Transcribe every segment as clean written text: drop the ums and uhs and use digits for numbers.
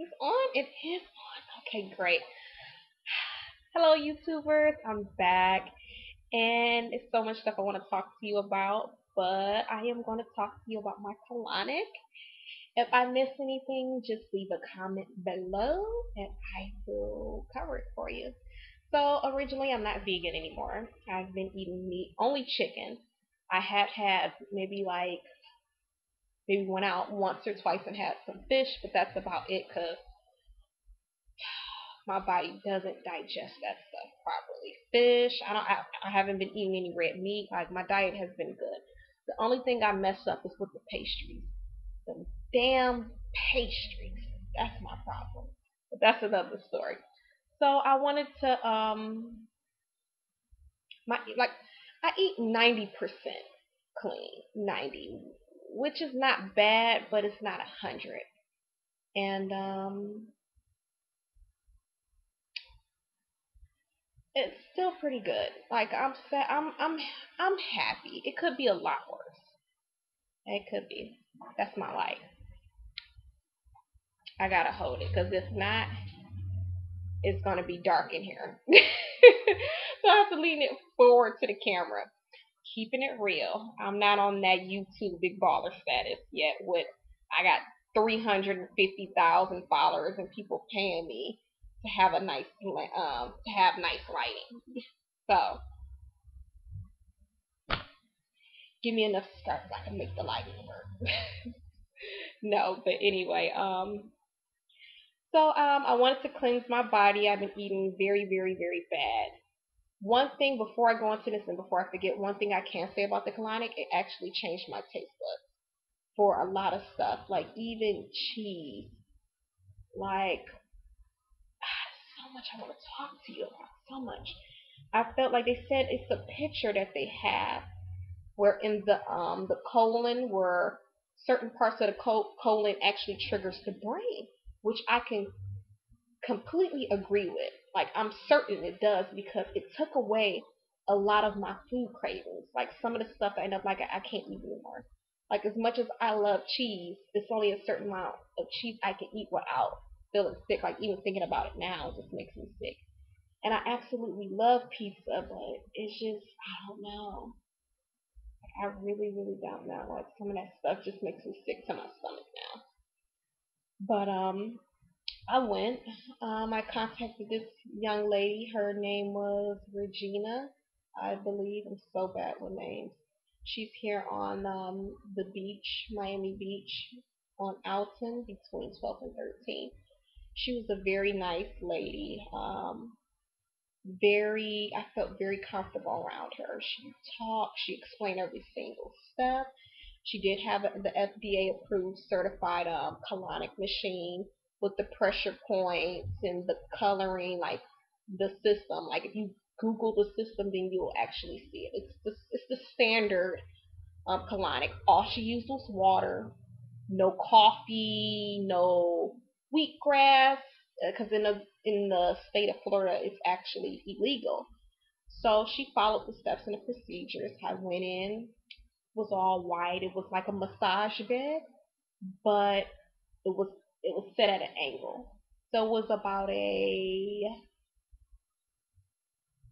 It's on. It is on. Okay, great. Hello, YouTubers. I'm back, and it's so much stuff I want to talk to you about. But I am going to talk to you about my colonic. If I miss anything, just leave a comment below, and I will cover it for you. So originally, I'm not vegan anymore. I've been eating meat, only chicken. I have had maybe went out once or twice and had some fish, but that's about it because my body doesn't digest that stuff properly. Fish, I haven't been eating any red meat. Like my diet has been good. The only thing I mess up is with the pastries. The damn pastries. That's my problem. But that's another story. So I wanted to my like I eat 90% clean, 90, which is not bad, but it's not 100. And it's still pretty good. Like I'm happy. It could be a lot worse. It could be. That's my life. I gotta hold it because if not, it's gonna be dark in here. So I have to lean it forward to the camera, keeping it real. I'm not on that YouTube big baller status yet. With I got 350,000 followers and people paying me to have a nice to have nice lighting. So give me enough scarf so I can make the lighting work. No, but anyway, I wanted to cleanse my body. I've been eating very, very, very bad. One thing before I go into this and before I forget, one thing I can say about the colonic, it actually changed my taste buds for a lot of stuff, like even cheese. Like so much I want to talk to you about. So much. I felt like they said it's a picture that they have where in the colon where certain parts of the colon actually triggers the brain, which I can completely agree with. Like I'm certain it does because it took away a lot of my food cravings. Like some of the stuff I end up like I can't eat anymore. Like as much as I love cheese, it's only a certain amount of cheese I can eat without feeling sick. Like even thinking about it now just makes me sick. And I absolutely love pizza, but it's just I don't know. I really, really don't know. Like some of that stuff just makes me sick to my stomach now. But I went. I contacted this young lady. Her name was Regina, I believe. I'm so bad with names. She's here on the beach, Miami Beach, on Alton between 12 and 13. She was a very nice lady. I felt very comfortable around her. She talked. She explained every single step. She did have the FDA approved certified colonic machine with the pressure points and the coloring, like the system. Like if you Google the system, then you'll actually see it. It's the standard colonic. All she used was water, no coffee, no wheatgrass, because in the state of Florida, it's actually illegal. So she followed the steps and the procedures. I went in, was all white. It was like a massage bed, but it was it was set at an angle. So it was about a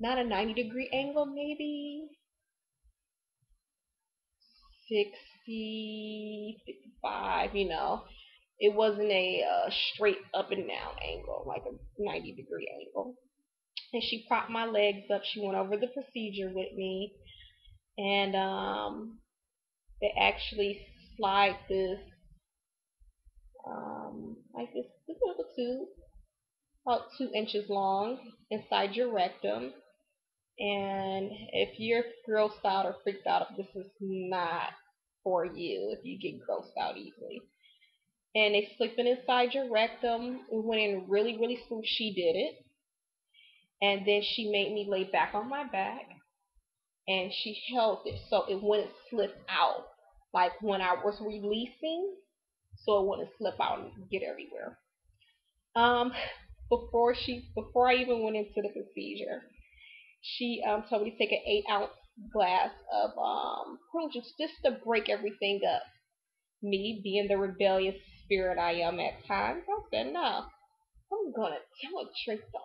not a 90-degree angle, maybe 60, 55. It wasn't a straight up and down angle, like a 90-degree angle. And she propped my legs up. She went over the procedure with me, and they actually slide this like this little tube about 2 inches long inside your rectum. And if you're grossed out or freaked out, this is not for you if you get grossed out easily. And they slip it inside your rectum. It went in really, really smooth. She did it. And then she made me lay back on my back and she held it so it wouldn't slip out. Like when I was releasing, so it wouldn't slip out and get everywhere. Um, before I even went into the procedure, she told me to take an 8 ounce glass of prune juice just to break everything up. Me being the rebellious spirit I am at times, I said, no, I'm gonna drink the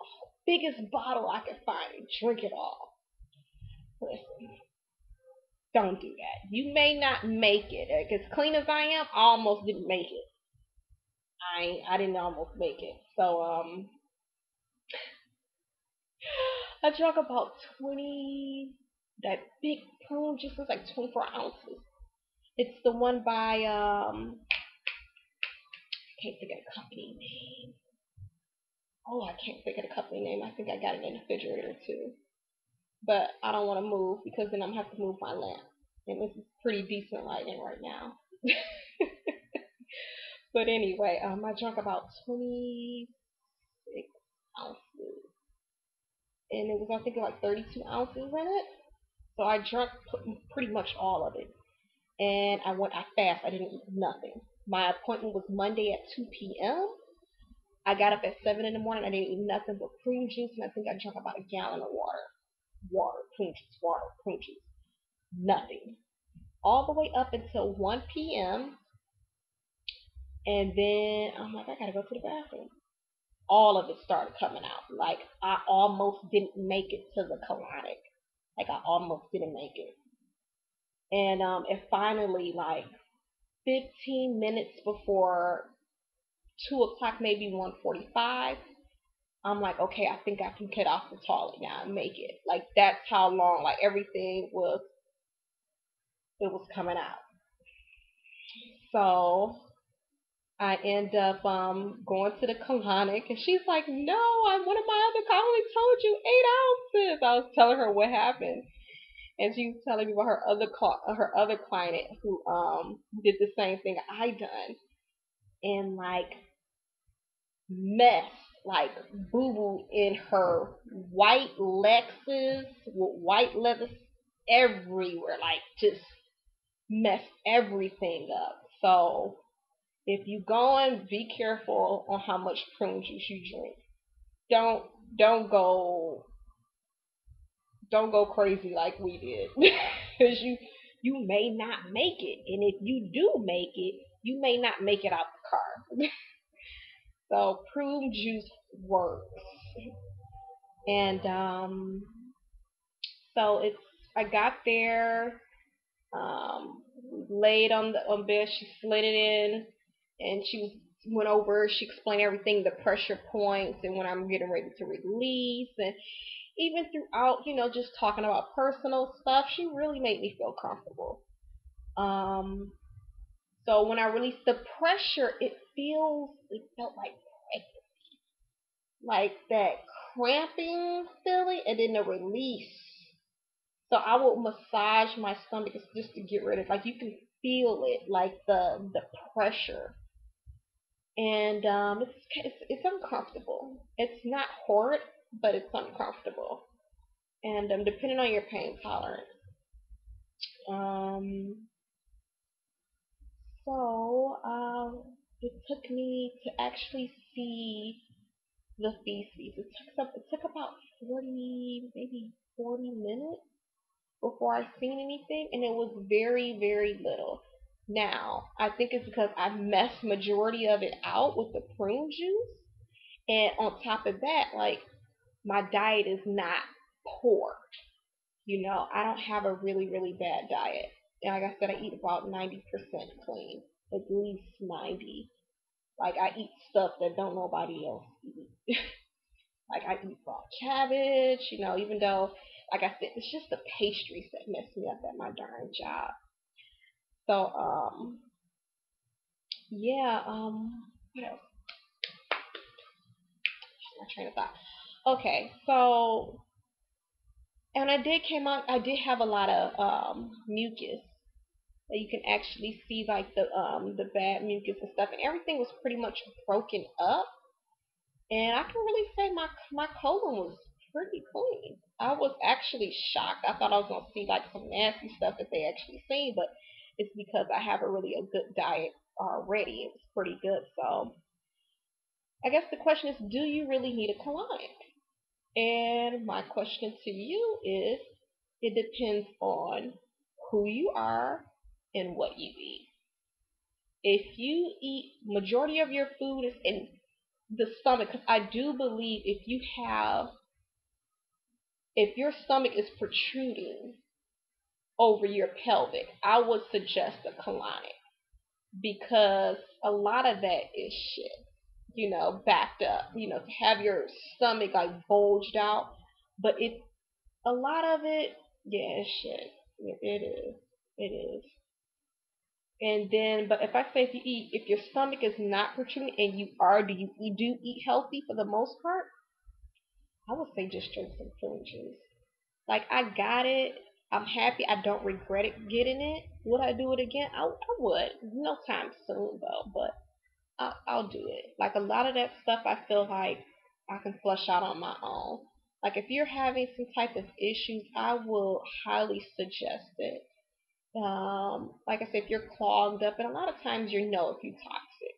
biggest bottle I can find and drink it all. Listen, don't do that. You may not make it. As clean as I am, I almost didn't make it. I didn't almost make it. So I drank about 20. That big prune juice was like 24 ounces. It's the one by I can't think of the company name. Oh, I can't think of the company name. I think I got it in the refrigerator too. But I don't want to move because then I'm gonna have to move my lamp. And this is pretty decent lighting right now. But anyway, I drank about 26 ounces, and it was I think like 32 ounces in it. So I drank pretty much all of it, and I fast. I didn't eat nothing. My appointment was Monday at 2 p.m. I got up at 7 in the morning. I didn't eat nothing but prune juice, and I think I drank about a gallon of water. Prune juice. Nothing. All the way up until 1 p.m. And then I'm like, I gotta go to the bathroom. All of it started coming out. Like I almost didn't make it to the colonic. Like I almost didn't make it. And it finally like 15 minutes before 2 o'clock, maybe 1:45. I'm like, okay, I think I can get off the toilet now and make it. Like that's how long like everything was it was coming out. So I end up going to the colonic, and she's like, "No, one of my other colleagues told you 8 ounces." I was telling her what happened, and she was telling me about her other client who did the same thing I done, and like mess like boo boo in her white Lexus with white leather everywhere, like just messed everything up. So if you going, be careful on how much prune juice you drink. Don't don't go don't go crazy like we did, because you may not make it, and if you do make it, you may not make it out the car. So prune juice works, and so it's I got there, laid on bed. She slid it in, and went over. She explained everything, the pressure points, and when I'm getting ready to release, and even throughout, just talking about personal stuff, she really made me feel comfortable. Um, so when I released the pressure, it felt like that cramping feeling, and then the release. So I would massage my stomach just to get rid of, like you can feel it, like the pressure, and it's uncomfortable. It's not horrid, but it's uncomfortable, and depending on your pain tolerance. Um, it took me to actually see the feces. It took about 40 minutes before I seen anything, and it was very, very little. Now, I think it's because I messed majority of it out with the prune juice, and on top of that, like my diet is not poor. I don't have a really, really bad diet. And like I said, I eat about 90% clean, at least 90. Like I eat stuff that don't nobody else eat. Like I eat raw cabbage, even though, like I said, it's just the pastries that mess me up at my darn job. So, yeah, what else? My train of thought. Okay, so, and I did have a lot of mucus. That you can actually see like the bad mucus and stuff, and everything was pretty much broken up. And I can really say my colon was pretty clean. I was actually shocked. I thought I was gonna see like some nasty stuff that they actually seen, but it's because I have a good diet already. It was pretty good. So I guess the question is, do you really need a colonic? And my question to you is, it depends on who you are and what you eat. if you eat majority of your food is in the stomach, because I do believe if your stomach is protruding over your pelvic, I would suggest a colonic because a lot of that is shit, backed up, to have your stomach like bulged out. But it's a lot of it, yeah, it's shit. It is. It is. And then, but if I say if your stomach is not protruding and you do eat healthy for the most part, I would say just drink some prune juice. Like I got it. I'm happy. I don't regret it getting it. Would I do it again? I would. No time soon though, but I'll do it. Like a lot of that stuff, I feel like I can flush out on my own. Like if you're having some type of issues, I will highly suggest it. Like I said, if you're clogged up, and a lot of times you know if you're toxic.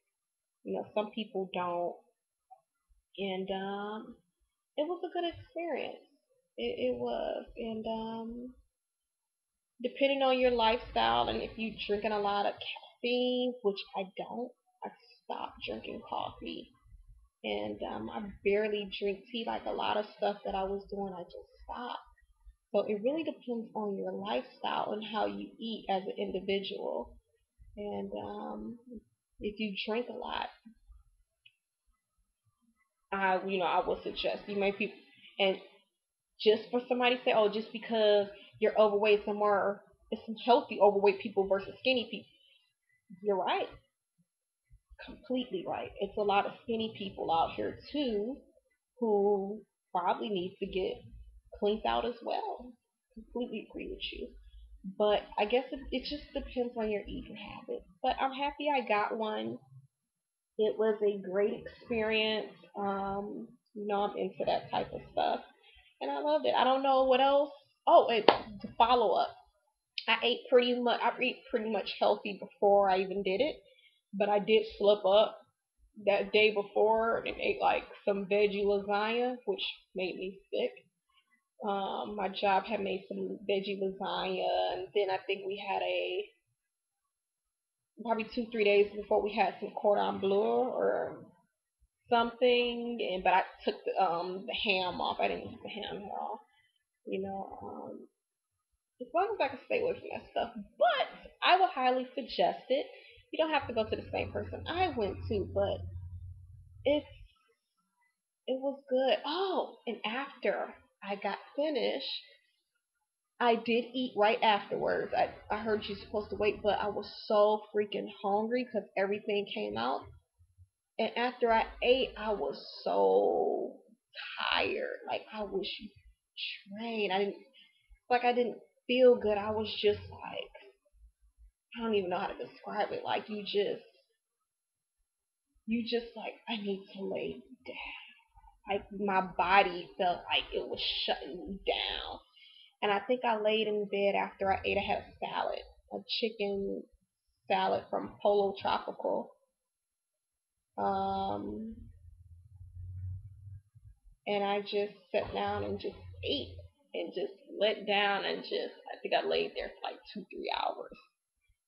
Some people don't, and it was a good experience. It was, and depending on your lifestyle, and if you're drinking a lot of caffeine, which I don't, I stopped drinking coffee, and I barely drink tea. Like a lot of stuff that I was doing, I just stopped. So it really depends on your lifestyle and how you eat as an individual. And if you drink a lot, I would suggest you may be, and just for somebody to say, oh, just because you're overweight, somewhere it's some healthy overweight people versus skinny people. You're right, completely right. It's a lot of skinny people out here too who probably need to get cleaned out as well. Completely agree with you. But I guess it just depends on your eating habits. But I'm happy I got one. It was a great experience. I'm into that type of stuff, and I loved it. I don't know what else. Oh, and to follow up, I ate pretty much. I ate pretty much healthy before I even did it, but I did slip up that day before and ate like some veggie lasagna, which made me sick. My job had made some veggie lasagna, and then I think we had probably 2 3 days before we had some cordon bleu or something, and but I took the ham off. I didn't eat the ham at all. You know, as long as I can stay away from that stuff. But I would highly suggest it. You don't have to go to the same person I went to, but it's it was good. Oh, and after I got finished, I did eat right afterwards. I heard you're supposed to wait, but I was so freaking hungry because everything came out. And after I ate, I was so tired. Like I was drained. I didn't feel good. I was just like, I don't even know how to describe it. Like you just like, I need to lay down. Like my body felt like it was shutting me down. And I think I laid in bed after I ate. I had a salad, a chicken salad from Polo Tropical. Um, and I just sat down and just ate and just let down and just, I think I laid there for like 2 3 hours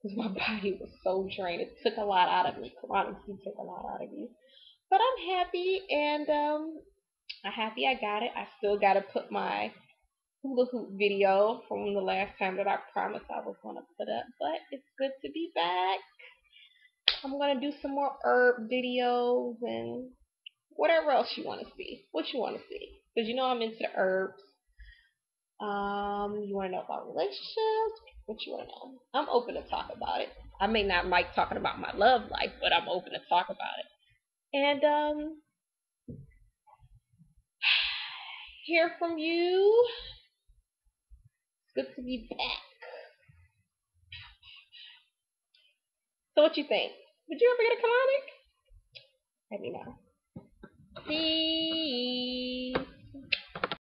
because my body was so drained. It took a lot out of me. Honestly, took a lot out of me. But I'm happy, and I'm happy I got it. I still got to put my hula hoop video from the last time that I promised I was going to put up. But it's good to be back. I'm going to do some more herb videos and whatever else you want to see. What you want to see. Because I'm into the herbs. You want to know about relationships? What you want to know? I'm open to talk about it. I may not like talking about my love life, but I'm open to talk about it. And hear from you. It's good to be back. So what you think? Would you ever get a colonic? Let me know. Peace.